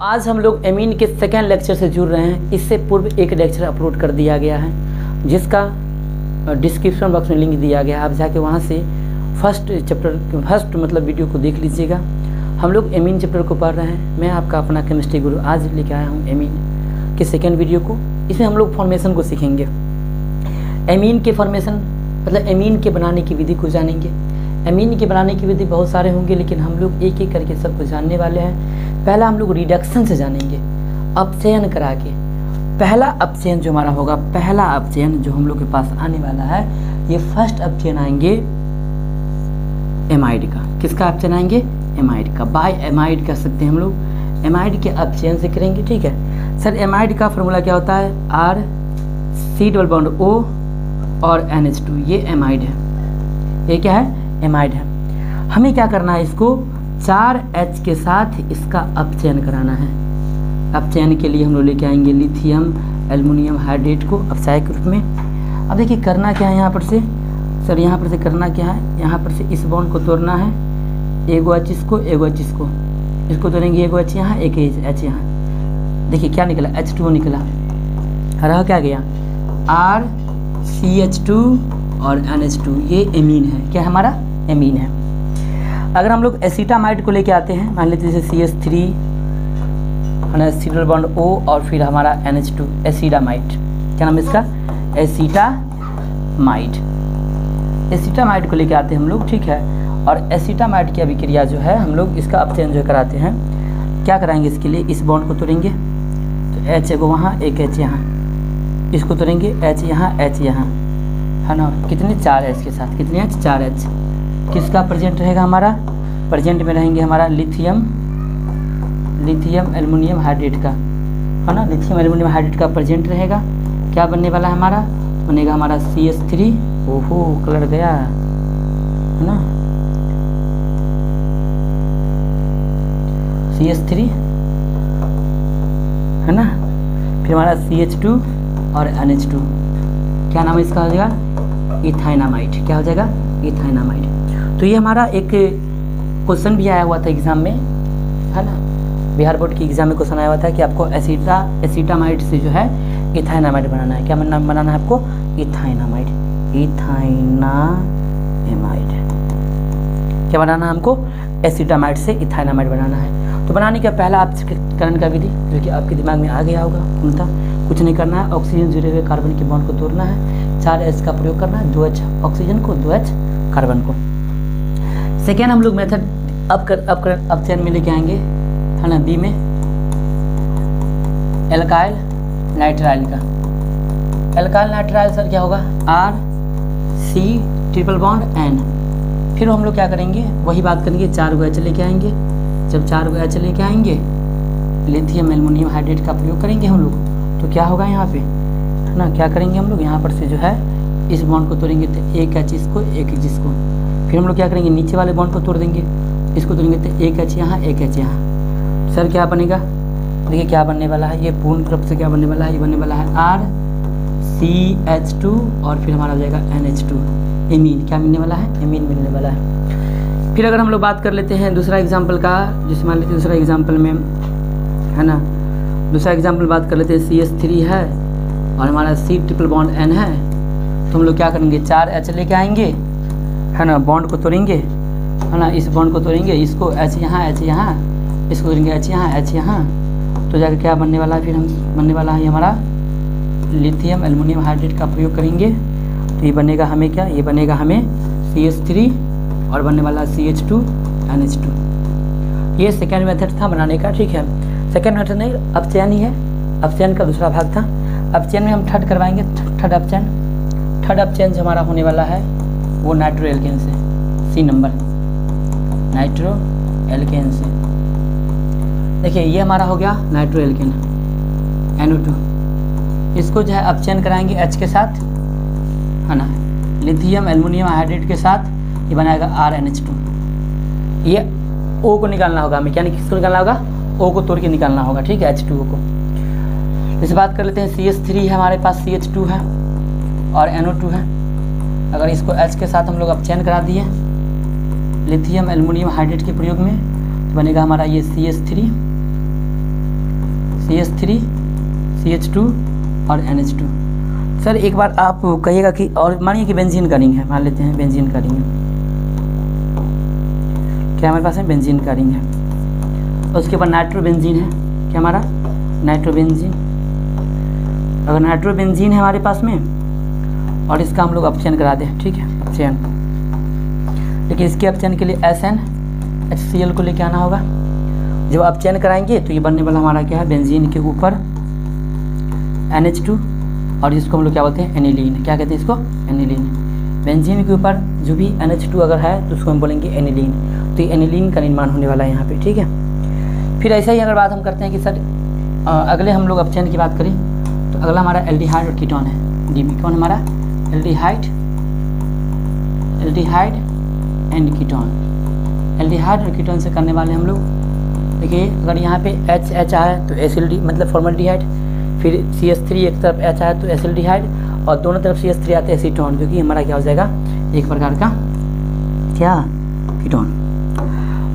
आज हम लोग एमीन के सेकेंड लेक्चर से जुड़ रहे हैं। इससे पूर्व एक लेक्चर अपलोड कर दिया गया है जिसका डिस्क्रिप्शन बॉक्स में लिंक दिया गया है। आप जाके वहाँ से फर्स्ट वीडियो को देख लीजिएगा। हम लोग एमीन चैप्टर को पढ़ रहे हैं। मैं आपका अपना केमिस्ट्री गुरु आज लेके आया हूँ एमीन के सेकेंड वीडियो को। इसमें हम लोग फॉर्मेशन को सीखेंगे। एमीन के फॉर्मेशन एमीन के बनाने की विधि को जानेंगे। एमीन के बनाने की विधि बहुत सारे होंगे, लेकिन हम लोग एक एक करके सबको जानने वाले हैं। पहला हम लोग रिडक्शन से जानेंगे, अपचयन करा के। पहला अपचयन जो हमारा होगा, पहला अपचयन जो हम लोग के पास आने वाला है, ये फर्स्ट अपचयन आएंगे एमाइड का। किसका अपचयन आएंगे? एमाइड का। बाय एमाइड कह सकते हैं हम लोग। एमाइड के अपचयन से करेंगे, ठीक है सर। एमाइड का फॉर्मूला क्या होता है? R C double bond O और NH2, ये एमाइड है। ये क्या है? एमाइड है। हमें क्या करना है? इसको 4H के साथ इसका अपचयन कराना है। अपचयन के लिए हम लोग लेके आएंगे लिथियम एल्युमिनियम हाइड्रेट को अपचायक के रूप में। अब देखिए करना क्या है यहाँ पर से सर, यहाँ पर से करना क्या है? यहाँ पर से इस बॉन्ड को तोड़ना है। एगो H इसको, एगो H इसको तोड़ेंगे। एगो H यहाँ, एक H यहाँ। देखिए क्या निकला? H2O निकला। रहा क्या गया? RCH2 और NH2, ये एमीन है। क्या है हमारा? एमीन है। अगर हम लोग एसीटामाइड को लेके आते हैं, मान लीजिए जैसे CH3 सिडल बॉन्ड O और फिर हमारा NH2, एसीटामाइड। क्या नाम है इसका? एसीटामाइड। एसीटामाइड को लेके आते हैं हम लोग, ठीक है। और एसीटामाइड की अभिक्रिया जो है हम लोग इसका अपचयन जो कराते हैं। क्या कराएंगे इसके लिए? इस बॉन्ड को तोड़ेंगे तो H एगो वहाँ, एक H यहाँ। इसको तोड़ेंगे H यहाँ, H यहाँ, है ना। कितने? 4H के साथ। कितने H? 4H। किसका प्रेजेंट रहेगा? हमारा प्रेजेंट में रहेंगे हमारा लिथियम एल्युमिनियम हाइड्रेट का, है ना। लिथियम एल्युमिनियम हाइड्रेट का प्रेजेंट रहेगा। क्या बनने वाला है हमारा? बनेगा हमारा CH3। ओहो कलर गया, है ना। CH3, है ना। फिर हमारा CH2 और NH2। क्या नाम है इसका? हो जाएगा इथाइनामाइड। क्या हो जाएगा? इथाइनामाइड। तो ये हमारा एक क्वेश्चन भी आया हुआ था एग्जाम में, है ना। बिहार बोर्ड की एग्जाम में क्वेश्चन आया हुआ था कि आपको एसीटामाइड से जो है इथाइनामाइड बनाना है। क्या बनाना है आपको? इथाइनामाइड। क्या बनाना है हमको? एसीटामाइड से इथाइनामाइड बनाना है। तो बनाने का पहला अपचयन का विधि जो कि आपके दिमाग में आ गया होगा, कुछ नहीं करना है। ऑक्सीजन जुड़े हुए कार्बन के बॉन्ड को तोड़ना है। 4H का प्रयोग करना है, 2H ऑक्सीजन को, 2H कार्बन को। सेकेंड हम लोग मेथड अपचयन में लेके आएंगे, है ना, बी में एल्काइल नाइट्राइल का। एल्काइल नाइट्राइल सर क्या होगा? RC triple bond N। फिर हम लोग क्या करेंगे? वही बात करेंगे, 4 गो H लेके आएंगे। जब 4 गो H लेके आएंगे, लिथियम एल्युमिनियम हाइड्रेट का प्रयोग करेंगे हम लोग। तो क्या होगा यहाँ पे, है ना। क्या करेंगे हम लोग? यहाँ पर से जो है इस बॉन्ड को तोड़ेंगे तो एक H इसको, एक H इसको। फिर हम लोग क्या करेंगे? नीचे वाले बॉन्ड को तोड़ देंगे। इसको तोड़ेंगे तो एक H यहाँ, एक H यहाँ। सर क्या बनेगा? देखिए क्या बनने वाला है। ये पूर्ण रूप से क्या बनने वाला है? ये बनने वाला है RCH2 और फिर हमारा हो जाएगा NH2, एमीन। क्या मिलने वाला है? एमीन मिलने वाला है। फिर अगर हम लोग बात कर लेते हैं दूसरा एग्जाम्पल का, जैसे मान लेते हैं दूसरा एग्जाम्पल में, है ना, दूसरा एग्जाम्पल बात कर लेते हैं। CH3 है और हमारा C ट्रिपल बॉन्ड N है। तो हम लोग क्या करेंगे? 4H लेके आएंगे, है ना, बॉन्ड को तोड़ेंगे, है ना। इस बॉन्ड को तोड़ेंगे, इसको H यहाँ, H यहाँ, इसको तोड़ेंगे H यहाँ, H यहाँ। तो जाकर क्या बनने वाला है? फिर हम बनने वाला है हमारा लिथियम एल्युमिनियम हाइड्रेट का प्रयोग करेंगे। तो ये बनेगा हमें क्या? ये बनेगा हमें CH3 और बनने वाला CH2 NH2। ये सेकेंड मेथड था बनाने का, ठीक है। सेकेंड मेथड नहीं, अपचयन ही है। अपचयन का दूसरा भाग था। अपचयन में हम थर्ड करवाएंगे, थर्ड अपचयन जो हमारा होने वाला है वो नाइट्रो एल्केन से, C नंबर, नाइट्रो एल्केन से। देखिए ये हमारा हो गया नाइट्रो एल्केन, NO2। इसको जो है अपचयन कराएंगे H के साथ, है ना, लिथियम एल्युमिनियम हाइड्रेट के साथ। ये बनाएगा RNH2। ये O को निकालना होगा हमें। क्या किसको निकालना होगा? O को तोड़ के निकालना होगा, ठीक है, H2O को। इस बात कर लेते हैं CH3 है हमारे पास, CH2 है और NO2 है। अगर इसको H के साथ हम लोग अपचयन करा दिए लिथियम एल्युमिनियम हाइड्रेट के प्रयोग में, तो बनेगा हमारा ये CH3 CH3 CH2 और NH2। सर एक बार आप कहिएगा कि, और मानिए कि बेंजीन का रिंग है, मान लेते हैं बेंजीन का रिंग है, क्या हमारे पास है, बेंजीन का रिंग है। उसके ऊपर नाइट्रोबेंजीन है, क्या हमारा नाइट्रोबेंजीन। अगर नाइट्रोबेंजीन है हमारे पास में और इसका हम लोग अपचयन करा दें, ठीक है, अपचयन, लेकिन इसके अपचयन के लिए SnHCl को लेके आना होगा। जब अपचयन कराएंगे तो ये बनने वाला हमारा क्या है, बेंजीन के ऊपर NH2 और इसको हम लोग क्या बोलते हैं, एनिलीन। क्या कहते हैं इसको, एनिलीन। बेंजीन के ऊपर जो भी NH2 अगर है तो उसको हम बोलेंगे एनिलीन। तो ये एनिलीन का निर्माण होने वाला है यहाँ पे, ठीक है। फिर ऐसे ही अगर बात हम करते हैं कि सर अगले हम लोग अपचयन की बात करें तो अगला हमारा एल्डिहाइड और कीटोन है, DB। कौन हमारा, एल्डिहाइड एंड कीटोन। एल्डिहाइड और कीटोन से करने वाले हम लोग, देखिए अगर यहाँ पे H आया तो एसिल्डी मतलब फॉर्मल्डिहाइड, फिर CH3 एक तरफ H आया तो एसिल्डिहाइड, और दोनों तरफ CH3 आते हैं एसीटोन, जो कि हमारा क्या हो जाएगा, एक प्रकार का क्या, कीटोन।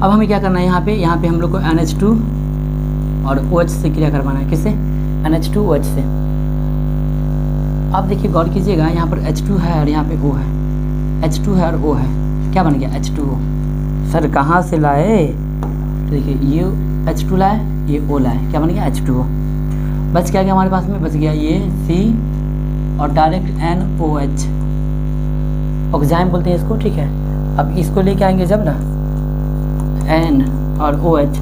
अब हमें क्या करना है यहाँ पे हम लोग को NH2 और OH से क्रिया करवाना है। किससे, NH2 OH से। अब देखिए गौर कीजिएगा, यहाँ पर H2 है और यहाँ पे O है, H2 है और O है, क्या बन गया, H2O। सर कहाँ से लाए, देखिए ये H2 लाए, ये O लाए, क्या बन गया, H2O। बच क्या गया हमारे पास में, बच गया ये C और डायरेक्ट NOH, ऑक्साइम बोलते हैं इसको, ठीक है। अब इसको लेके आएंगे जब ना N और OH,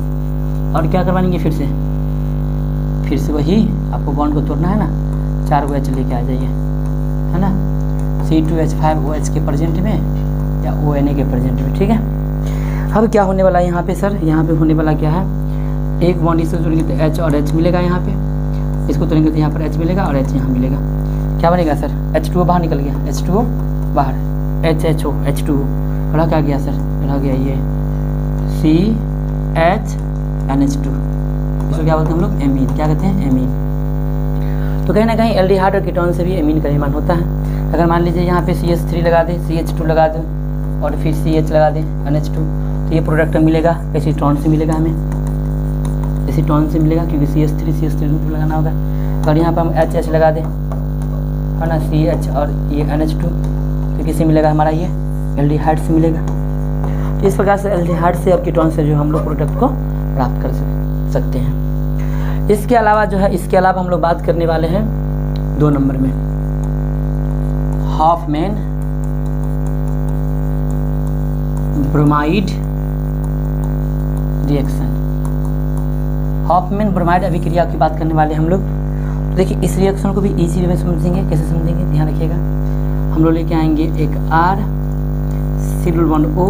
और क्या करवाएंगे, फिर से वही आपको बॉन्ड को तोड़ना है ना, 4 OH लेके आ जाइए, है ना, C2H5OH के प्रेजेंट में या ONA के प्रेजेंट में, ठीक है। अब क्या होने वाला है यहाँ पे सर, यहाँ पे होने वाला क्या है, एक बॉन्ड इससे जोड़ेंगे तो H और H मिलेगा, यहाँ पे इसको तोड़ेंगे तो यहाँ पर H मिलेगा और H यहाँ मिलेगा, क्या बनेगा सर, H2O बाहर निकल गया, H2O बाहर, HHO H2O, रह क्या गया सर, रह गया ये CHNH2, इसको क्या बोलते हैं हम लोग, एमीन। क्या कहते हैं, एमीन। तो कहीं ना कहीं एल्डिहाइड और कीटोन से भी एमीन का निर्माण होता है। अगर मान लीजिए यहाँ पे CH3 लगा दें, CH2 लगा दें और फिर CH लगा दें, NH2, तो ये प्रोडक्ट मिलेगा एसीटोन से मिलेगा, हमें एसीटोन से मिलेगा, क्योंकि CH3 को लगाना होगा। और यहाँ पर हम HH लगा दें, है ना, CH और ये NH2, तो किससे मिलेगा हमारा, ये एल्डिहाइड से मिलेगा। तो इस प्रकार से एल्डिहाइड से और कीटोन से जो हम लोग प्रोडक्ट को प्राप्त कर सकते हैं। इसके अलावा जो है, इसके अलावा हम लोग बात करने वाले हैं 2 नंबर में, Hoffmann bromide reaction. Hoffmann bromide अभिक्रिया की बात करने वाले हम लोग। तो देखिए इस रिएक्शन को भी इजी वे में समझेंगे, कैसे समझेंगे, ध्यान रखिएगा। हम लोग लेके आएंगे एक R, सिग्नल बॉन्ड O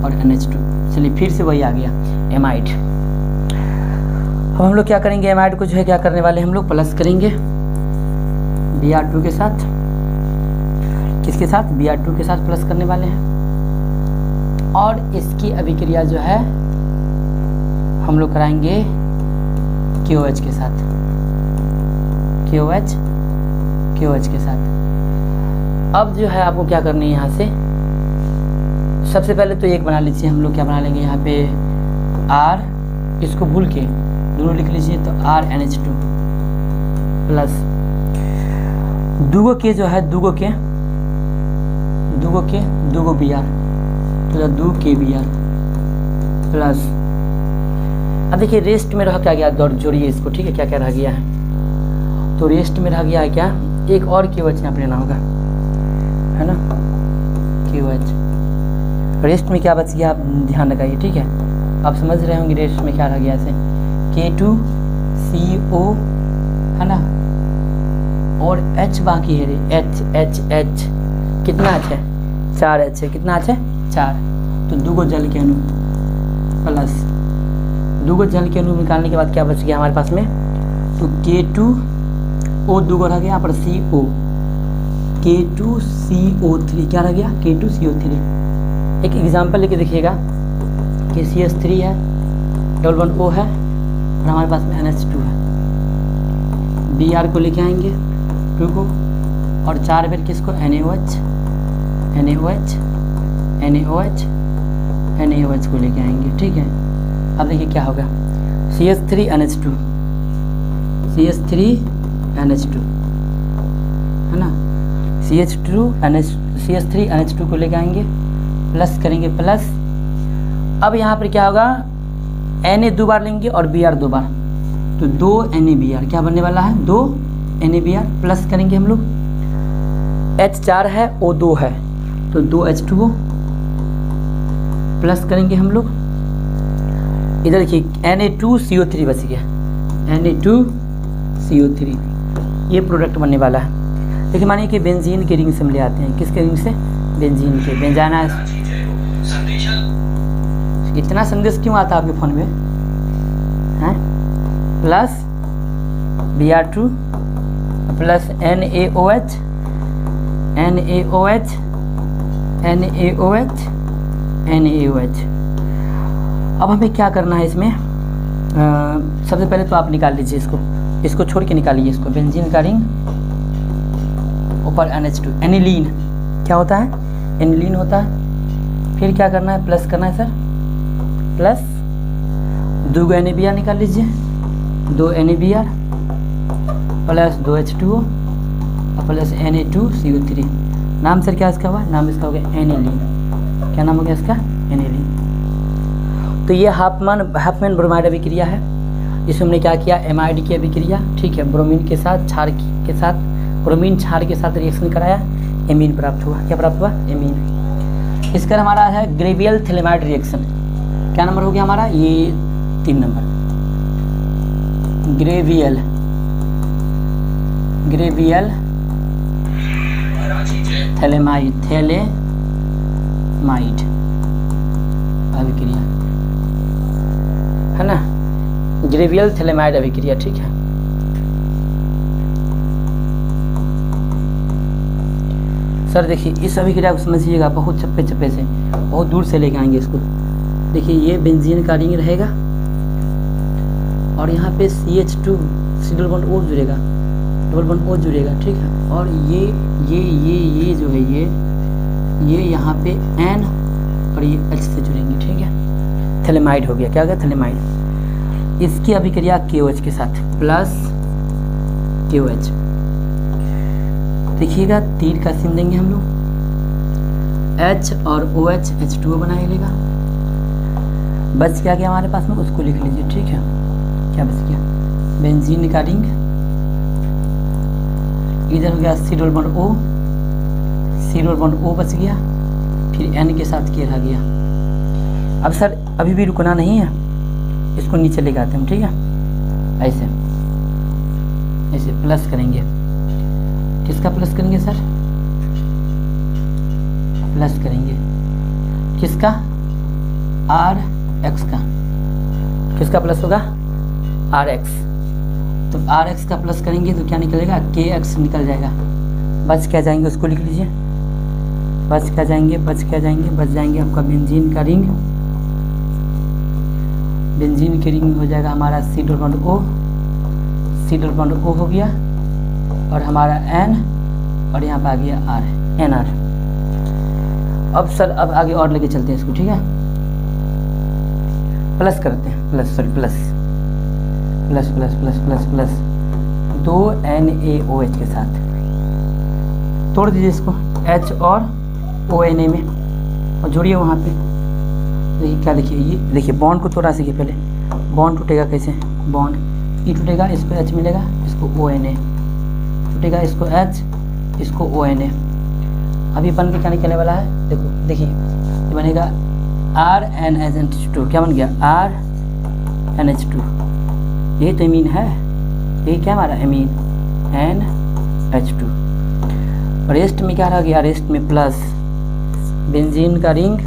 और NH2। चलिए फिर से वही आ गया, एमाइड। अब हम लोग क्या करेंगे, एमाइड को जो है क्या करने वाले हम लोग, प्लस करेंगे Br2 के साथ। किसके साथ, Br2 के साथ प्लस करने वाले हैं। और इसकी अभिक्रिया जो है हम लोग कराएंगे KOH के साथ, KOH के साथ। अब जो है आपको क्या करनी है, यहाँ से सबसे पहले तो एक बना लीजिए, हम लोग क्या बना लेंगे यहाँ पे R, इसको भूल के दोनों लिख लीजिए, तो RNH2 प्लस दूगो के जो है, दूगो Br, तो 2 KBr प्लस, अब देखिए रेस्ट में रह क्या गया, जोड़िए इसको, ठीक है, क्या क्या रह गया है, तो रेस्ट में रह गया है क्या, एक और KOH यहाँ पर लेना होगा, है ना, KOH। रेस्ट में क्या बच गया, आप ध्यान लगाइए, ठीक है, आप समझ रहे होंगे रेस्ट में क्या रह गया, ऐसे K2CO, है ना, और H बाकी है, H कितना H है, 4 H है, कितना H है, 4, तो 2 जल के अणु प्लस 2 जल के अणु निकालने के बाद क्या बच गया हमारे पास में, तो K2O 2 रह गया, यहाँ पर CO, K2CO3 क्या रह गया, K2CO3। एक एग्जांपल लेके देखिएगा कि CH3 है, डबल बॉन्ड O है और हमारे पास में NH2 है। Br को लेके आएंगे 2 को, और 4 बेर किसको, NaOH को लेके आएंगे, ठीक है। अब देखिए क्या होगा, CH3 NH2 CH3NH2 है ना, CH3NH2 को लेके आएंगे, प्लस करेंगे प्लस। अब यहाँ पर क्या होगा, Na 2 बार लेंगे और Br 2 बार, तो 2 NaBr क्या बनने वाला है, 2 NaBr। प्लस करेंगे हम लोग, H4 है, O2 है, तो 2 H2O। प्लस करेंगे हम लोग, इधर देखिए Na2CO3 बच गया, Na2CO3, ये प्रोडक्ट बनने वाला है। देखिए मानिए कि बेंजीन के रिंग से हम ले आते हैं, किसके रिंग से, बेंजीन के, बेंजाना। इतना संदेश क्यों आता है आपके फ़ोन में हैं, plus Br2 plus NaOH, NaOH, NaOH, NaOH। अब हमें क्या करना है इसमें, सबसे पहले तो आप निकाल लीजिए इसको छोड़ के निकालिए इसको, बेंजीन का रिंग ऊपर NH2, एनिलीन क्या होता है, एनिलीन होता है। फिर क्या करना है, प्लस करना है सर, प्लस 2 NaBr निकाल लीजिए, 2 NaBr plus 2 H2O plus Na2CO3। नाम सर क्या इसका हुआ, नाम इसका हो गया एनिलीन। क्या नाम हो गया इसका, एनिलीन। तो ये हाफमैन ब्रोमाइड अभिक्रिया है, जिसमें हमने क्या किया, एमाइड की अभिक्रिया, ठीक है, ब्रोमीन के साथ क्षार के साथ, ब्रोमीन क्षार के साथ रिएक्शन कराया, एमीन प्राप्त हुआ। क्या प्राप्त हुआ, एमीन। इसका हमारा है ग्रेवियल थैलेमाइड रिएक्शन। क्या नंबर हो गया हमारा, ये 3 नंबर, ग्रेवियल थैलेमाइड अभिक्रिया है ना, ग्रेवियल थैलेमाइड अभिक्रिया, ठीक है। सर देखिए इस अभिक्रिया को समझिएगा, बहुत चप्पे से, बहुत दूर से लेके आएंगे इसको। देखिए ये बेंजीन का रिंग रहेगा और यहाँ पे CH2 डबल बॉन्ड O जुड़ेगा, डबल बॉन्ड O जुड़ेगा, ठीक है। और ये जो है ये यहाँ पे N और ये H से जुड़ेंगे, ठीक है। थैलेमाइड हो गया, क्या हो गया, थैलेमाइड। इसकी अभिक्रिया KOH के साथ, प्लस KOH। देखिएगा तीर का सीन देंगे हम लोग, H और OH H2O बनाए लेगा। बच क्या गया हमारे पास में, उसको लिख लीजिए, ठीक है। क्या बच गया, बेंजीन का रिंग, इधर हो गया C डबल बॉन्ड O बच गया, फिर N के साथ क्या रह गया। अब सर अभी भी रुकना नहीं है, इसको नीचे लेके आते हैं, ठीक है। ऐसे प्लस करेंगे, किसका प्लस करेंगे सर, प्लस करेंगे किसका, RX का। किसका प्लस होगा, RX। तो RX का प्लस करेंगे तो क्या निकलेगा, KX निकल जाएगा। बच क्या जाएंगे, उसको लिख लीजिए, बच जाएंगे आपका बेंजीन का रिंग। बेंजीन के रिंग हो जाएगा हमारा C डबल बॉन्ड O हो गया, और हमारा N, और यहाँ पे आ गया R, NR। अब सर अब आगे और लेके चलते हैं इसको, ठीक है। प्लस करते हैं, प्लस 2 NaOH के साथ तोड़ दीजिए इसको, H और ONA में, और जोड़िए वहाँ पे। देखिए क्या, देखिए ये देखिए बॉन्ड को तोड़ा सीखिए पहले। बॉन्ड टूटेगा कैसे, बॉन्ड E टूटेगा, इसको H मिलेगा, इसको ONA टूटेगा, इसको H, इसको ONA। अभी बन के क्या निकलने वाला है, देखिए ये बनेगा RNH2। क्या बन गया, RNH2। यही तो एमीन है, यही क्या हमारा एमीन, NH2। रेस्ट में क्या रह गया, रेस्ट में प्लस बेंजीन का रिंग,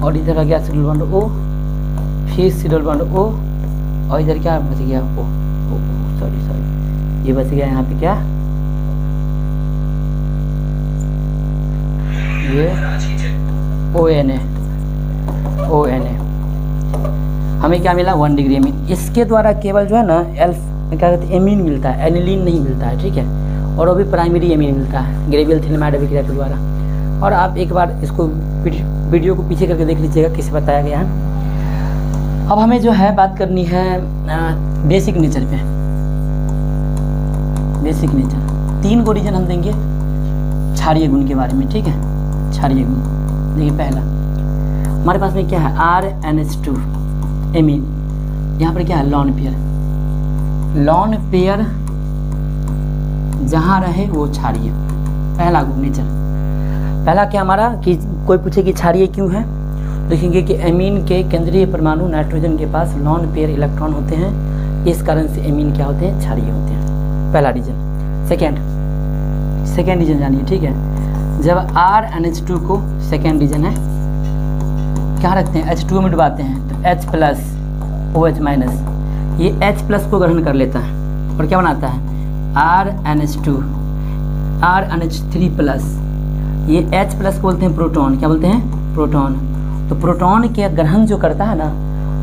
और इधर आ गया C डबल बॉन्ड O, फिर C डबल बॉन्ड O, और इधर क्या बच गया, O, सॉरी ये बच गया यहाँ पे क्या, ये ONA। हमें क्या मिला, 1 डिग्री एमीन। इसके द्वारा केवल जो है ना क्या कहते हैं, एमीन मिलता है, एनिलीन नहीं मिलता है, ठीक है। और वो भी प्राइमरी एमीन मिलता है ग्रेवियल थैलेमाइड अभिक्रिया के द्वारा। और आप एक बार इसको वीडियो को पीछे करके देख लीजिएगा कैसे बताया गया है। अब हमें जो है बात करनी है बेसिक नेचर पे। Basic nature. 3 को रीजन हम देंगे क्षारीय गुण के बारे में, ठीक है। क्षारीय गुण देखिए, पहला हमारे पास में क्या है, RNH2 एमीन। यहाँ पर क्या है, लॉन पेयर। लॉन पेयर जहाँ रहे वो क्षारीय, पहला गुण नेचर। पहला क्या हमारा कि कोई पूछे कि क्षारीय क्यों है, देखेंगे कि एमीन के केंद्रीय परमाणु नाइट्रोजन के पास लॉन पेयर इलेक्ट्रॉन होते हैं, इस कारण से एमीन क्या होते हैं, क्षारीय होते हैं। पहला रीजन। सेकेंड रीजन जानिए, ठीक है। जब RNH2 को सेकेंड रीजन है क्या रखते हैं, H2O में डुबाते हैं तो H प्लस OH माइनस, ये H प्लस को ग्रहण कर लेता है और क्या बनाता है RNH2 RNH3 प्लस, ये H प्लस को बोलते हैं प्रोटॉन, क्या बोलते हैं, प्रोटॉन। तो प्रोटॉन के ग्रहण जो करता है ना,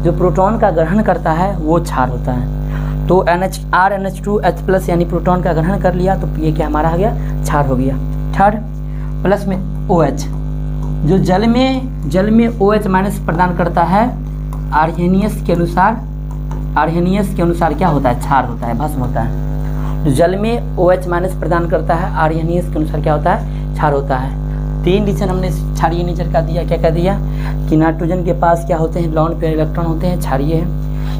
जो प्रोटॉन का ग्रहण करता है वो क्षार होता है। तो RNH2 H प्लस यानी प्रोटॉन का ग्रहण कर लिया तो ये क्या हमारा आ गया, क्षार हो गया। थर्ड, प्लस में OH, जो जल में OH माइनस प्रदान करता है, आर्हेनियस के अनुसार क्या होता है, क्षार होता है, भस्म होता है। जो जल में OH माइनस प्रदान करता है, आर्हेनियस के अनुसार क्या होता है, क्षार होता है। 3 रीजन हमने क्षारीय नेचर का दिया। क्या कह दिया कि नाइट्रोजन के पास क्या होते हैं, लॉन पेयर इलेक्ट्रॉन होते हैं, क्षारीय है।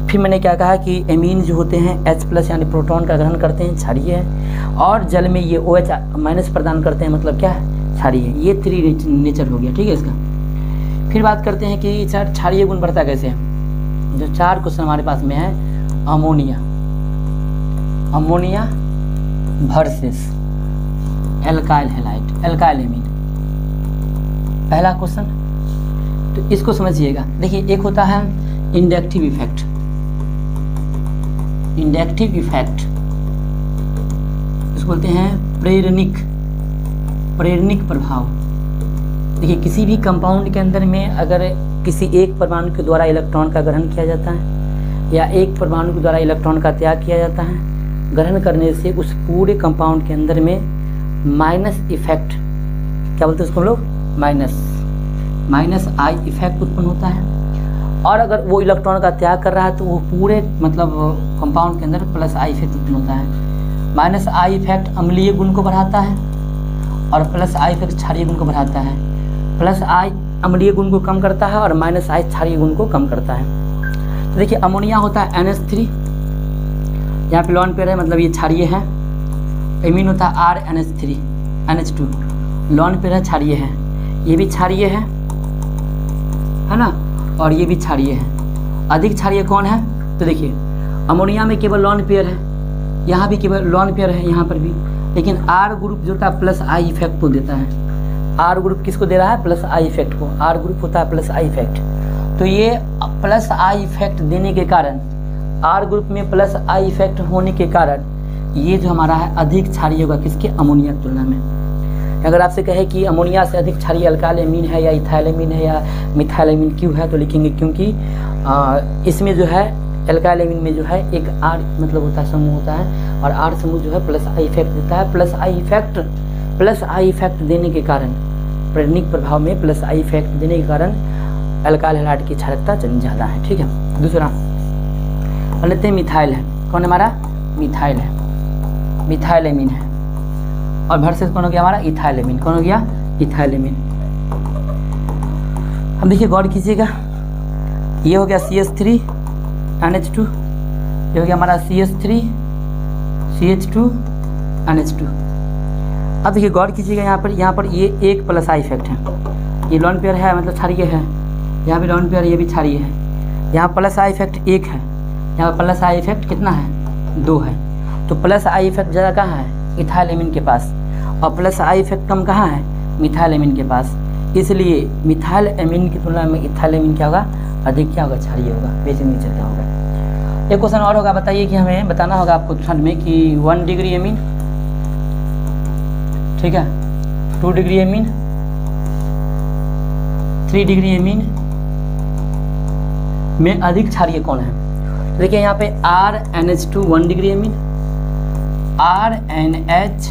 फिर मैंने क्या कहा कि एमीन जो होते हैं H प्लस यानी प्रोटॉन का ग्रहण करते हैं, क्षारीय है। और जल में ये OH माइनस प्रदान करते हैं, मतलब क्या है, क्षारीय है। ये 3 नेचर हो गया, ठीक है इसका। फिर बात करते हैं कि सर क्षारीय गुण बढ़ता कैसे है। जो 4 क्वेश्चन हमारे पास में है, ammonia versus alkyl halide, alkyl amine, पहला क्वेश्चन। तो इसको समझिएगा। देखिए, एक होता है इंडक्टिव इफेक्ट, इसको बोलते हैं प्रेरणिक प्रभाव। देखिए, किसी भी कंपाउंड के अंदर में अगर किसी एक परमाणु के द्वारा इलेक्ट्रॉन का ग्रहण किया जाता है या एक परमाणु के द्वारा इलेक्ट्रॉन का त्याग किया जाता है, ग्रहण करने से उस पूरे कंपाउंड के अंदर में माइनस इफेक्ट, क्या बोलते हैं उसको हम लोग, माइनस आई इफेक्ट उत्पन्न होता है। और अगर वो इलेक्ट्रॉन का त्याग कर रहा है तो वो पूरे मतलब कंपाउंड के अंदर प्लस आई इफेक्ट उत्पन्न होता है। माइनस आई इफेक्ट अम्लीय गुण को बढ़ाता है और प्लस आई इफेक्ट क्षारीय गुण को बढ़ाता है। प्लस आई अम्लीय गुण को कम करता है और माइनस आई क्षारीय गुण को कम करता है। तो देखिए, अमोनिया होता है NH3, यहाँ पे लॉन पेयर है, मतलब ये क्षारीय है। एमीन होता है RNH3 NH2, लॉन पेयर है, क्षारीय है। ये भी क्षारीय है ना, और ये भी क्षारीय है। अधिक क्षारीय कौन है, तो देखिए अमोनिया में केवल लॉन पेयर है, यहाँ भी केवल लॉन पेयर है, यहाँ पर भी। लेकिन R ग्रुप जो होता है प्लस आई इफेक्ट को देता है। R ग्रुप किसको दे रहा है, प्लस आई इफेक्ट को। R ग्रुप होता है प्लस आई इफेक्ट। तो ये प्लस आई इफेक्ट देने के कारण, R ग्रुप में प्लस आई इफेक्ट होने के कारण ये जो हमारा है अधिक क्षारीय होगा किसके, अमोनिया की तुलना में। अगर आपसे कहे कि अमोनिया से अधिक क्षारीय अल्काइल एमीन है या इथाइल एमीन है या मिथाइल एमीन क्यों है, तो लिखेंगे क्योंकि इसमें जो है एल्काइल एमीन में जो है एक R मतलब होता है, समूह होता है, और R समूह जो है प्लस आई इफेक्ट देता है। प्लस आई इफेक्ट देने के कारण, प्रेरणिक प्रभाव में प्लस आई इफेक्ट देने के कारण अल्काइल हैलाइड की क्षारकता ज़्यादा है, ठीक है। दूसरा और लेते हैं मिथाइल है, कौन हमारा, मिथाइल है, मिथाइल एमीन है। और वर्सेस कौन हो गया हमारा, इथाइल एमीन, कौन हो गया, इथाइल एमीन। अब देखिए गौर कीजिएगा, ये हो गया CH3 NH2, ये हो गया हमारा CH3 CH2 NH2। अब देखिए गौर कीजिएगा, यहाँ पर ये एक प्लस आई इफेक्ट है, ये लॉन पेयर है मतलब क्षारीय है, यहाँ भी लॉन पेयर, ये भी क्षारीय है। यहाँ प्लस आई इफेक्ट 1 है, यहाँ प्लस आई इफेक्ट कितना है, 2 है। तो प्लस आई इफेक्ट ज़्यादा कहाँ है, इथाइल एमीन के पास, और प्लस आई इफेक्ट कम कहाँ है, मिथाइल एमीन के पास। इसलिए मिथाइल एमीन की तुलना में इथाइल एमीन क्या होगा, अधिक क्या होगा, क्षारीय होगा, बेसिक नेचर का होगा। एक क्वेश्चन और होगा, बताइए कि हमें बताना होगा आपको ठंड में कि 1 डिग्री एमीन, ठीक है, 2 डिग्री एमीन, 3 डिग्री एमीन में अधिक क्षारीय कौन है। तो देखिए यहाँ पे RNH2 1 degree amine, RNH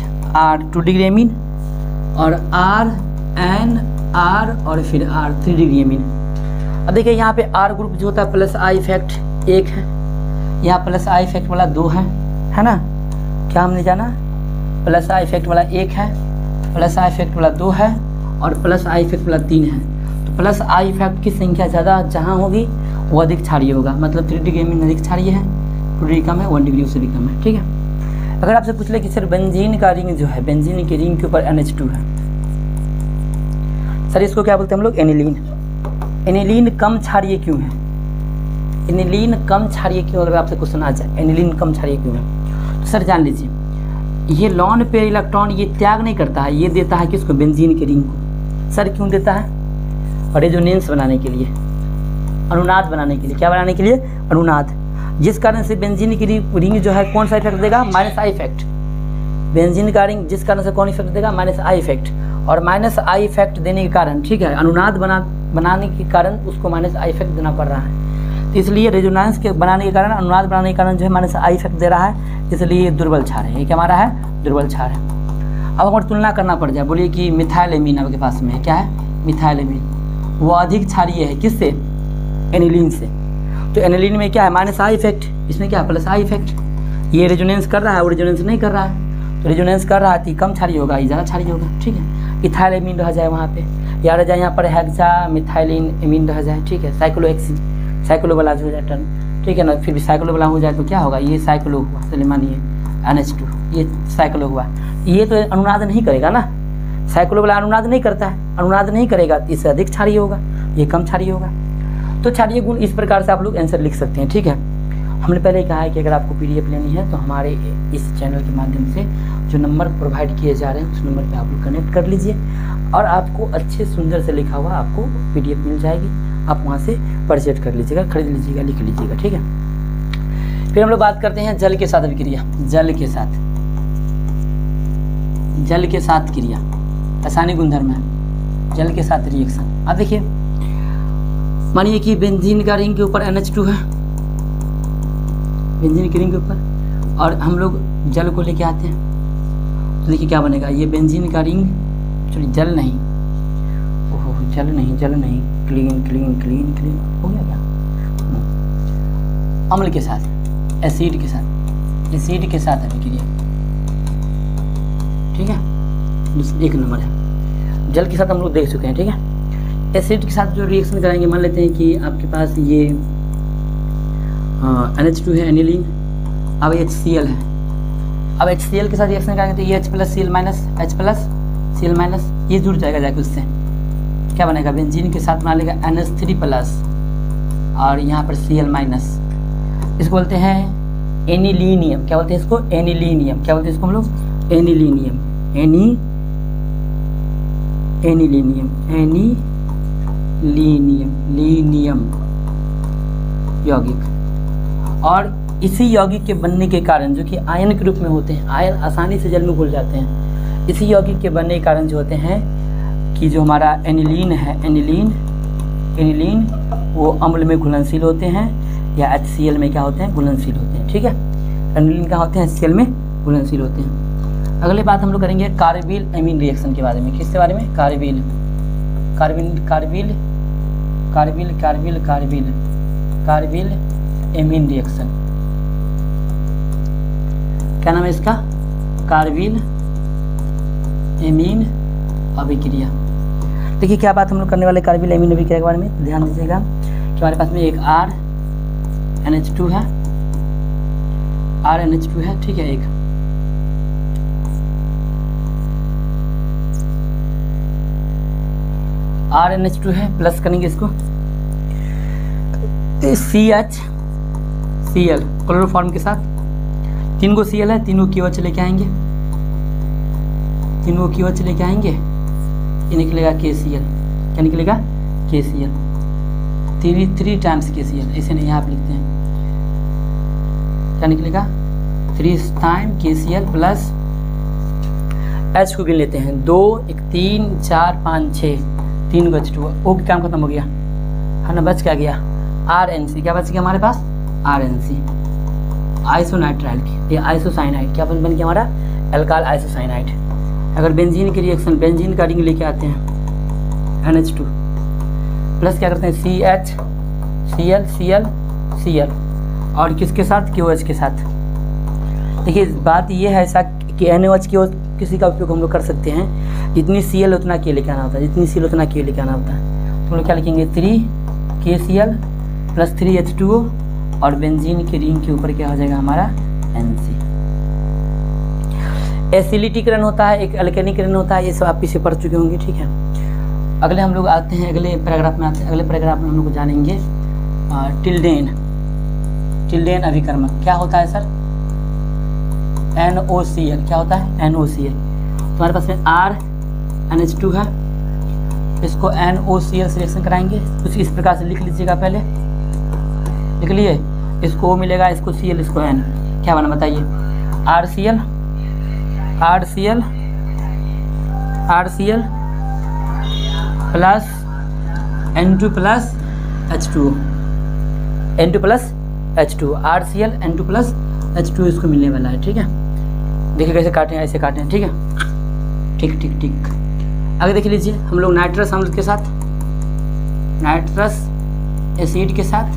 2 degree amine, और RNR और फिर R 3 डिग्री एमीन। अब देखिए यहाँ पे R ग्रुप जो होता है प्लस आई इफेक्ट 1 है, यहाँ प्लस आई इफेक्ट वाला 2 है ना, क्या हमने जाना, प्लस आई इफेक्ट वाला 1 है, प्लस आई इफेक्ट वाला 2 है और प्लस आई इफेक्ट वाला 3 है। तो प्लस आई इफेक्ट की संख्या ज़्यादा जहाँ होगी वो अधिक क्षारीय होगा, मतलब 3 डिग्री एमीन अधिक क्षारीय है, 2 डिग्री कम है, 1 डिग्री उससे भी कम है। ठीक है, अगर आपसे पूछ ले कि सर बेंजीन का रिंग जो है, बेंजीन के रिंग के ऊपर NH2 है, सर इसको क्या बोलते हैं हम लोग, एनिलीन। एनिलीन कम क्षारीय क्यों है, एनिलीन कम क्षारीय क्यों, अगर आपसे क्वेश्चन आ जाए एनिलीन कम क्षारीय क्यों है, तो सर जान लीजिए ये लॉन पेयर इलेक्ट्रॉन ये त्याग नहीं करता है, ये देता है किसको, बेंजीन के रिंग को। सर क्यों देता है, और रेजोनेंस बनाने के लिए, अनुनाद बनाने के लिए। क्या बनाने के लिए, अनुनाद। जिस कारण से बेंजीन की रिंग जो है कौन सा इफेक्ट देगा, माइनस आई इफेक्ट। बेंजीन का रिंग जिस कारण से कौन इफेक्ट देगा, माइनस आई इफेक्ट। और माइनस आई इफेक्ट देने के कारण, ठीक है, अनुनाद बनाने के कारण उसको माइनस आई इफेक्ट देना पड़ रहा है। तो इसलिए रेजोनेंस के बनाने के कारण, अनुनाद बनाने के कारण जो है माइनस आई इफेक्ट दे रहा है, इसलिए ये दुर्बल क्षार है। ये क्या हमारा है, दुर्बल क्षार है। अब हमारे तुलना करना पड़ जाए, बोलिए कि मिथाइल एमीन आपके पास में है, क्या है, मिथाइल एमीन, वो अधिक क्षारीय है किससे, एनिलीन से। तो एनिलीन में क्या है, माइनस आई इफेक्ट, इसमें क्या है, प्लस आई इफेक्ट। ये रेजोनेंस कर रहा है, वो रेजोनेंस नहीं कर रहा है, तो रेजोनेंस कर रहा है तो कम क्षारीय होगा, ये ज़्यादा क्षारीय होगा। ठीक है, इथाइल एमीन रह जाए वहाँ पे, या रह जाए यहाँ पर हेक्सा मिथाइलिन एमीन रह जाए। ठीक है, साइक्लोहेक्सिन, साइक्लो वाला हो जाए टर्म, ठीक है ना, फिर भी साइक्लो वाला हो जाए तो क्या होगा, ये साइक्लो हुआ, चलिए मानिए NH2, ये साइक्लो हुआ, ये तो अनुनाद नहीं करेगा ना, साइक्लो वाला अनुनाद नहीं करता है, अनुनाद नहीं करेगा, इससे अधिक क्षारीय होगा, ये कम क्षारीय होगा। तो क्षारीय गुण इस प्रकार से आप लोग आंसर लिख सकते हैं। ठीक है, हमने पहले कहा है कि अगर आपको PDF लेनी है तो हमारे इस चैनल के माध्यम से जो नंबर प्रोवाइड किए जा रहे हैं उस नंबर पे आप लोग कनेक्ट कर लीजिए और आपको अच्छे सुंदर से लिखा हुआ आपको PDF मिल जाएगी, आप वहाँ से परचेज कर लीजिएगा, खरीद लीजिएगा, लिख लीजिएगा। ठीक है, फिर हम लोग बात करते हैं जल के साथ अभिक्रिया। जल के साथ, जल के साथ क्रिया, रासायनिक गुणधर्म है जल के साथ रिएक्शन। अब देखिए, मानिए कि बेंजीन का रिंग के ऊपर NH2 है, बेंजीन के रिंग के ऊपर, और हम लोग जल को लेके आते हैं, तो देखिए क्या बनेगा, ये बेंजीन का रिंग, सॉरी जल नहीं, ओहो जल नहीं, जल नहीं, क्लीन क्लीन क्लीन क्लीन हो गया क्या, अम्ल के साथ, एसिड के साथ, एसिड के साथ अभिक्रिया। ठीक है, एक नंबर है। जल के साथ हम लोग देख चुके हैं। ठीक है, एसिड के साथ जो रिएक्शन कराएंगे, मान लेते हैं कि आपके पास ये NH2 है, एनिलीन, अब HCl है, अब HCl के साथ रिएक्शन कराएंगे तो ये H plus Cl minus, H plus Cl minus, ये जुड़ जाएगा जाके, उससे क्या बनेगा, बेंजीन के साथ बना लेगा NH3 प्लस और यहाँ पर Cl माइनस, इसको बोलते हैं एनिलीनियम। क्या बोलते हैं इसको, एनिलीनियम। क्या बोलते हैं इसको हम लोग, एनिलीनियम, एनिलीनियम, एनिलीनियम, लीनियम यौगिक। और इसी यौगिक के बनने के कारण, जो कि आयन के रूप में होते हैं, आयन आसानी से जल में घुल जाते हैं, इसी यौगिक के बनने के कारण जो होते हैं कि जो हमारा एनिलीन है, एनिलीन वो अम्ल में घुलनशील होते हैं, या HCl में क्या होते हैं, घुलनशील होते हैं। ठीक है, एनिलीन क्या होते हैं, HCl में घुलनशील होते हैं। अगली बात हम लोग करेंगे कार्बिल एमीन रिएक्शन के बारे में। किसके बारे में, carbyl, carbyl, carbyl, carbyl, carbyl, carbyl, carbyl amine reaction. क्या नाम है इसका, कार्बिल एमीन अभिक्रिया। देखिए क्या बात हम लोग करने वाले कार्बिल एमीन अभिक्रिया के बारे में, ध्यान दीजिएगा कि हमारे पास में एक RNH2 है, RNH2 है, ठीक है, एक RNH2 है, प्लस करेंगे इसको CHCl क्लोरोफॉर्म के साथ, 3 गो Cl है, 3 गो QH लेके आएंगे, 3 गो QH लेके आएंगे, ये निकलेगा KCl। क्या निकलेगा, KCl, 3 टाइम्स KCl, ऐसे नहीं यहाँ आप लिखते हैं, क्या निकलेगा, 3 टाइम KCl प्लस H को गिन लेते हैं, 2 1 3 4 5 6, 3 गो H2, O का काम खत्म हो गया है ना, बच क्या गया, RNC। क्या बच गया हमारे पास, RNC, आइसोनाइट्राइल की, ये आइसोसाइनाइड, क्या बन गया हमारा, एल्काइल आइसोसाइनाइड। अगर बेंजीन की रिएक्शन, बेंजीन का रिंग लेके आते हैं NH2 प्लस क्या करते हैं CH, Cl, Cl, Cl, और किसके साथ, QH के साथ, देखिए बात ये है ऐसा कि NaOH की किसी का उपयोग हम लोग कर सकते हैं, जितनी Cl उतना K लेके आना होता है, जितनी Cl उतना K लेके आना होता है। तो हम लोग क्या लिखेंगे 3KCl प्लस 3H2O और बेंजीन के रिंग के ऊपर क्या हो जाएगा हमारा NC। एसिलिटीकरण होता है, एक अल्केनीकरण होता है, ये सब आप पीछे पढ़ चुके होंगे, ठीक है। अगले हम लोग आते हैं, अगले पैराग्राफ में आते हैं। अगले पैराग्राफ में हम लोग जानेंगे टिल्डेन अभिकर्मक क्या होता है सर, NOCl क्या होता है NOCl। तुम्हारे पास में RNH2 है, इसको NOCl से रिएक्शन कराएंगे, कुछ इस प्रकार से लिख लीजिएगा, पहले लिख लिए, इसको O मिलेगा, इसको Cl, इसको N, क्या बना बताइए, RCl plus N2 plus H2O, N2 plus H2O, RCl N2 plus H2O इसको मिलने वाला है, ठीक है। देखिए कैसे काटे हैं, ऐसे काटे हैं, ठीक है, ठीक ठीक ठीक। आगे देख लीजिए, हम लोग नाइट्रस अम्ल के साथ, नाइट्रस एसिड के साथ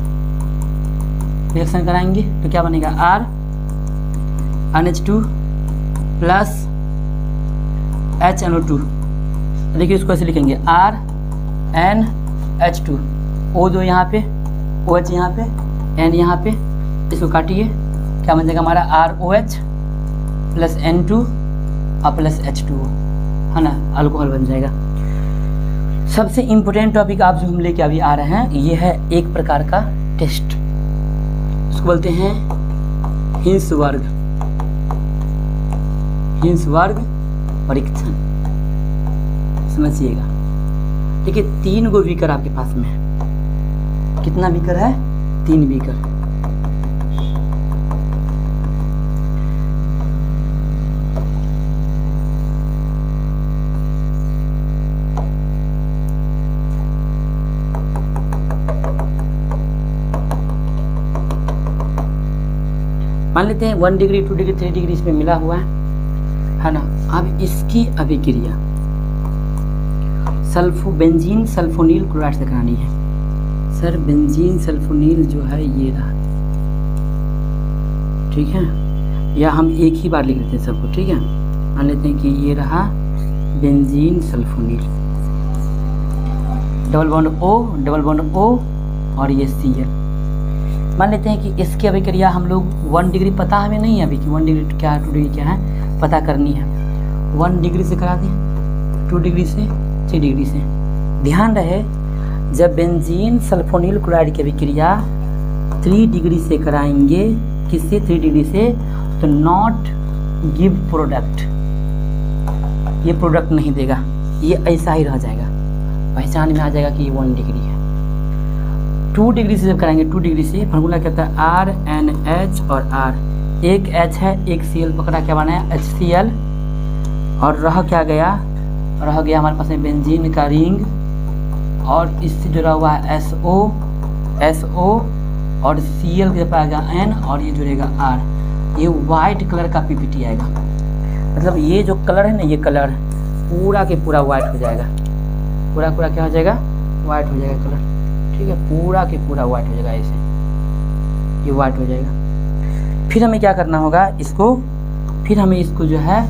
रिएक्शन कराएंगे तो क्या बनेगा, RNH2 प्लस HNO2। देखिए इसको ऐसे लिखेंगे RNH2, O दो यहाँ पे, OH यहाँ पे, N यहाँ पे, इसको काटिए, क्या बन जाएगा हमारा ROH प्लस N2 और प्लस H2O, है ना, अल्कोहल बन जाएगा। सबसे इम्पोर्टेंट टॉपिक आप जो हम लेके अभी आ रहे हैं, ये है एक प्रकार का टेस्ट, इसको बोलते हैं हिंसवर्ग परीक्षण, समझिएगा। देखिए 3 गो बीकर आपके पास में है, कितना बीकर है, 3 बीकर। मान लेते हैं 1 डिग्री 2 डिग्री 3 डिग्री इसमें मिला हुआ है ना। अब इसकी अभिक्रिया बेंजीन सल्फोनील क्लोराइड से करानी है। सर बेंजीन सल्फोनील जो है ये रहा, ठीक है, या हम एक ही बार लिख लेते हैं सबको, ठीक है। मान लेते हैं कि ये रहा benzene sulfonyl, double bond O और ये Cl। मान लेते हैं कि इसकी अभिक्रिया हम लोग 1 डिग्री, पता हमें नहीं है अभी कि 1 डिग्री क्या है 2 डिग्री क्या है, पता करनी है। 1 डिग्री से करा दें, 2 डिग्री से, 3 डिग्री से। ध्यान रहे जब बेंजीन सल्फोनील क्लोराइड की अभिक्रिया 3 डिग्री से कराएंगे, किससे 3 डिग्री से, तो नॉट गिव प्रोडक्ट, ये प्रोडक्ट नहीं देगा, ये ऐसा ही रह जाएगा, पहचान में आ जाएगा कि ये 1 डिग्री है। 2 डिग्री से जब कराएंगे, 2 डिग्री से फार्मूला कहता है RNH और R, एक H है एक Cl पकड़ा, क्या बना है HCl, और रह क्या गया, रह गया हमारे पास में बेंजीन का रिंग, और इससे जुड़ा हुआ है SO और Cl के पाएगा N, और ये जुड़ेगा R। ये वाइट कलर का PPT आएगा, मतलब ये जो कलर है ना, ये कलर पूरा के पूरा वाइट हो जाएगा, पूरा क्या हो जाएगा, वाइट हो जाएगा कलर, ठीक है, पूरा के पूरा वाइट हो जाएगा, ऐसे ये वाइट हो जाएगा। फिर हमें क्या करना होगा, इसको फिर हमें इसको जो है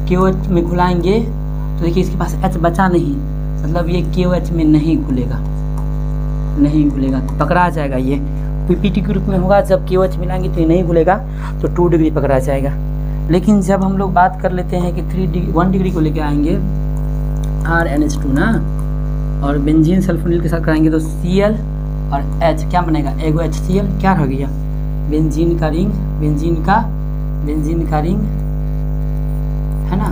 KOH में घुलाएंगे, तो देखिए इसके पास H बचा नहीं, मतलब ये KOH में नहीं घुलेगा, तो पकड़ा जाएगा, ये PPT के रूप में होगा। जब KOH मिलाएंगे तो ये नहीं घुलेगा, तो 2 डिग्री पकड़ा जाएगा। लेकिन जब हम लोग बात कर लेते हैं कि 1 डिग्री को लेके आएंगे RNH2 ना, और बेंजीन सल्फोनील के साथ कराएंगे तो Cl और H क्या बनेगा, एगो HCl, क्या रह गया, बेंजीन का रिंग है ना,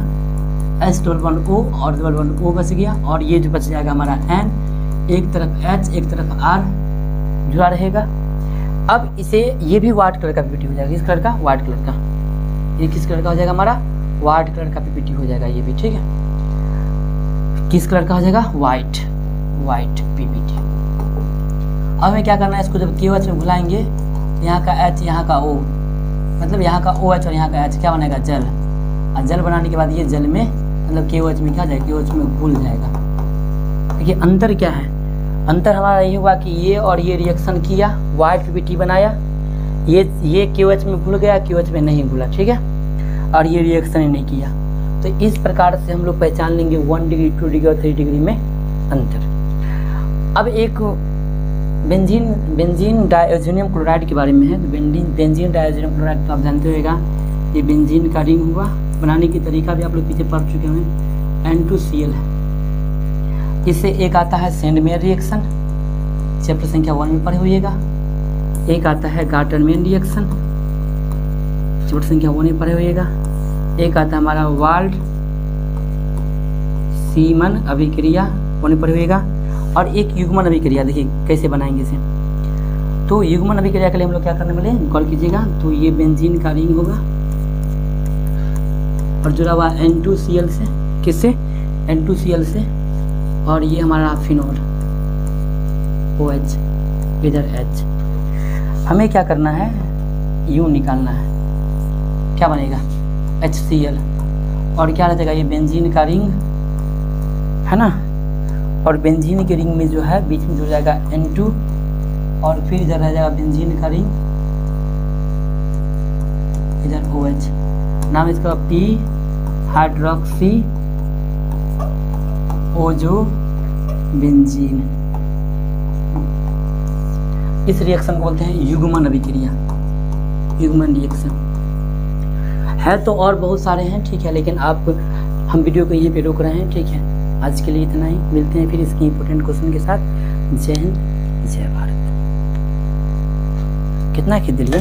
H डबल बॉन्ड O और डबल बॉन्ड O बच गया, और ये जो बच जाएगा हमारा N, एक तरफ H एक तरफ R जुड़ा रहेगा। अब इसे ये भी वाइट कलर का PPT हो जाएगा, किस कलर का, वाइट कलर का, ये किस कलर का हो जाएगा हमारा, वाइट कलर का PPT हो जाएगा, ये भी ठीक है, किस कलर का हो जाएगा, वाइट PPT। अब हमें क्या करना है, इसको जब KOH में घुलाएंगे, यहाँ का H यहाँ का O, मतलब यहाँ का OH और यहाँ का H क्या बनेगा, जल, और जल बनाने के बाद ये जल में मतलब KOH में क्या जाएगा, KOH में घुल जाएगा। देखिए अंतर क्या है, अंतर हमारा ये हुआ कि ये और ये रिएक्शन किया, वाइट PPT बनाया, ये KOH में घुल गया, KOH में नहीं घुला, ठीक है। और ये रिएक्शन ही नहीं किया। तो इस प्रकार से हम लोग पहचान लेंगे 1 डिग्री 2 डिग्री और 3 डिग्री में अंतर। अब एक बेंजीन डायज़ोनियम क्लोराइड के बारे में है। तो बेंजीन डायज़ोनियम क्लोराइड तो आप जानते होगा, ये बेंजीन का रिंग हुआ, बनाने की तरीका भी आप लोग पीछे पढ़ चुके हैं, N2Cl है। इससे एक आता है सैंडमेयर रिएक्शन, चैप्टर संख्या 1 में पढ़े होइएगा। एक आता है गार्टनमेन रिएक्शन, चैप्टर संख्या 1 में पढ़े होइएगा। एक आता है हमारा वाल्ड सीमन अभिक्रिया, 1 में पढ़े होइएगा। और एक युग्मन अभिक्रिया, देखिए कैसे बनाएंगे इसे। तो युग्मन अभिक्रिया के लिए हम लोग क्या करने वाले हैं, गौर कीजिएगा। तो ये बेंजीन का रिंग होगा और जुड़ा हुआ N2Cl से, किससे, N2Cl से, और ये हमारा फिनोल OH, इधर H। हमें क्या करना है, U निकालना है, क्या बनेगा HCl, और क्या रह जाएगा, ये बेंजीन का रिंग है ना, और बेंजीन के रिंग में जो है बीच में जुड़ जाएगा N2, और फिर इधर रह जाएगा बेंजीन का रिंग, इधर OH, नाम इसका P हाइड्रोक्सी ओजो बेंजीन। इस रिएक्शन को बोलते हैं युग्मन अभिक्रिया, युग्मन रिएक्शन है। तो और बहुत सारे हैं, ठीक है, लेकिन हम वीडियो को यहीं पे रोक रहे हैं, ठीक है। आज के लिए इतना ही, मिलते हैं फिर इसकी इंपॉर्टेंट क्वेश्चन के साथ। जय हिंद, जय भारत। कितना खींच दिलिए।